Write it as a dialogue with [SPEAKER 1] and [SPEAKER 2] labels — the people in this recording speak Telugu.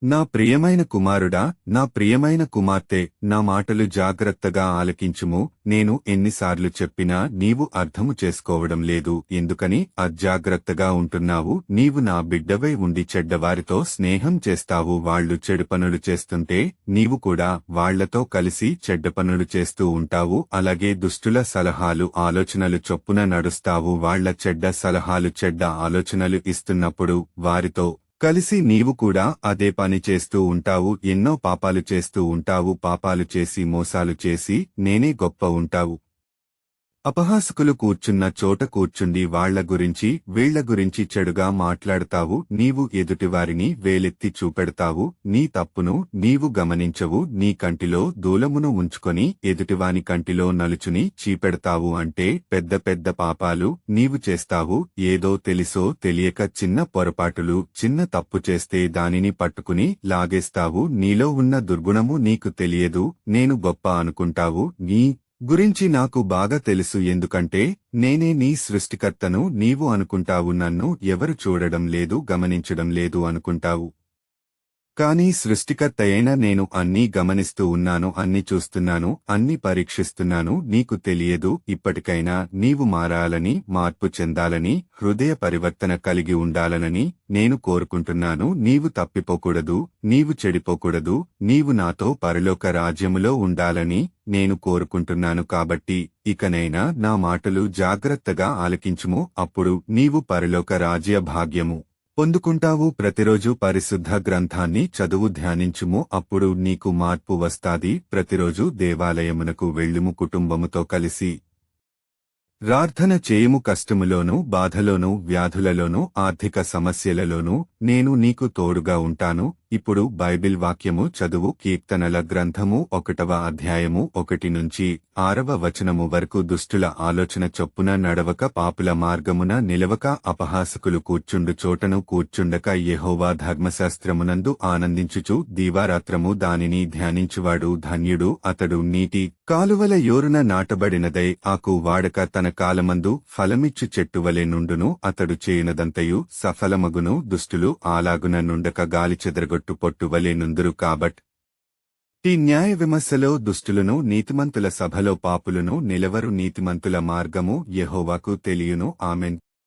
[SPEAKER 1] నా ప్రియమైన కుమారుడా, నా ప్రియమైన కుమార్తె, నా మాటలు జాగ్రత్తగా ఆలకించుము. నేను ఎన్నిసార్లు చెప్పినా నీవు అర్థము చేసుకోవడం లేదు. ఎందుకని అజాగ్రత్తగా ఉంటున్నావు? నీవు నా బిడ్డవై ఉండి చెడ్డవారితో స్నేహం చేస్తావు. వాళ్లు చెడు పనులు చేస్తుంటే నీవు కూడా వాళ్లతో కలిసి చెడ్డ పనులు చేస్తూ ఉంటావు. అలాగే దుష్టుల సలహాలు ఆలోచనలు చొప్పున నడుస్తావు. వాళ్ల చెడ్డ సలహాలు చెడ్డ ఆలోచనలు ఇస్తున్నప్పుడు వారితో కలిసి నీవు కూడా అదే పని చేస్తూ ఉంటావు. ఎన్నో పాపాలు చేస్తూ ఉంటావు. పాపాలు చేసి మోసాలు చేసి నేనే గొప్ప ఉంటావు. అపహాసకులు కూర్చున్న చోట కూర్చుండి వాళ్ల గురించి వీళ్ల గురించి చెడుగా మాట్లాడతావు. నీవు ఎదుటివారిని వేలెత్తి చూపెడతావు. నీ తప్పును నీవు గమనించవు. నీ కంటిలో దూలమును ఉంచుకొని ఎదుటివాని కంటిలో నలుచుని చీపెడతావు. అంటే పెద్ద పెద్ద పాపాలు నీవు చేస్తావు. ఏదో తెలిసో తెలియక చిన్న పొరపాటులు, చిన్న తప్పు చేస్తే దానిని పట్టుకుని లాగేస్తావు. నీలో ఉన్న దుర్గుణము నీకు తెలియదు. నేను గొప్ప అనుకుంటావు. నీ గురించి నాకు బాగా తెలుసు. ఎందుకంటే నేనే నీ సృష్టికర్తను. నీవు అనుకుంటావు నన్ను ఎవరు చూడడం లేదు, గమనించడం లేదు అనుకుంటావు. కానీ సృష్టికర్తయైన నేను అన్నీ గమనిస్తూ ఉన్నాను, అన్నీ చూస్తున్నాను, అన్నీ పరీక్షిస్తున్నాను. నీకు తెలియదు. ఇప్పటికైనా నీవు మారాలని, మార్పు చెందాలని, హృదయ పరివర్తన కలిగి ఉండాలనని నేను కోరుకుంటున్నాను. నీవు తప్పిపోకూడదు, నీవు చెడిపోకూడదు, నీవు నాతో పరలోక రాజ్యములో ఉండాలని నేను కోరుకుంటున్నాను. కాబట్టి ఇకనైనా నా మాటలు జాగ్రత్తగా ఆలకించుము. అప్పుడు నీవు పరలోక రాజ్య భాగ్యము పొందుకుంటావు. ప్రతిరోజు పరిశుద్ధ గ్రంథాన్ని చదువు, ధ్యానించుము. అప్పుడు నీకు మార్పు వస్తాది. ప్రతిరోజు దేవాలయమునకు వెళ్ళుము. కుటుంబముతో కలిసి ప్రార్థన చేయుము. కష్టములోనూ బాధలోనూ వ్యాధులలోనూ ఆర్థిక సమస్యలలోనూ నేను నీకు తోడుగా ఉంటాను. ఇప్పుడు బైబిల్ వాక్యము చదువు. కీర్తనల గ్రంథము 1వ అధ్యాయము 1 నుంచి 6వ వచనము వరకు. దుష్టుల ఆలోచన చొప్పున నడవక, పాపుల మార్గమున నిలవక, అపహాసకులు కూర్చుండు చోటను కూర్చుండక, యెహోవా ధర్మశాస్త్రమునందు ఆనందించుచు దీవారాత్రము దానిని ధ్యానించువాడు ధన్యుడు. అతడు నీటి కాలువల యోరున నాటబడినదై ఆకు వాడక తన కాలమందు ఫలమిచ్చు చెట్టువలె నుండును. అతడు చేయునదంతయు సఫలమగును. దుష్టులు అలాగున నుండక గాలి చెదరగొట్టు పొట్టువలె నుందురు. కాబట్టి న్యాయ విమర్శలో దుష్టులను, నీతిమంతుల సభలో పాపులను నిలవరు. నీతిమంతుల మార్గము యెహోవాకు తెలియును. ఆమెన్.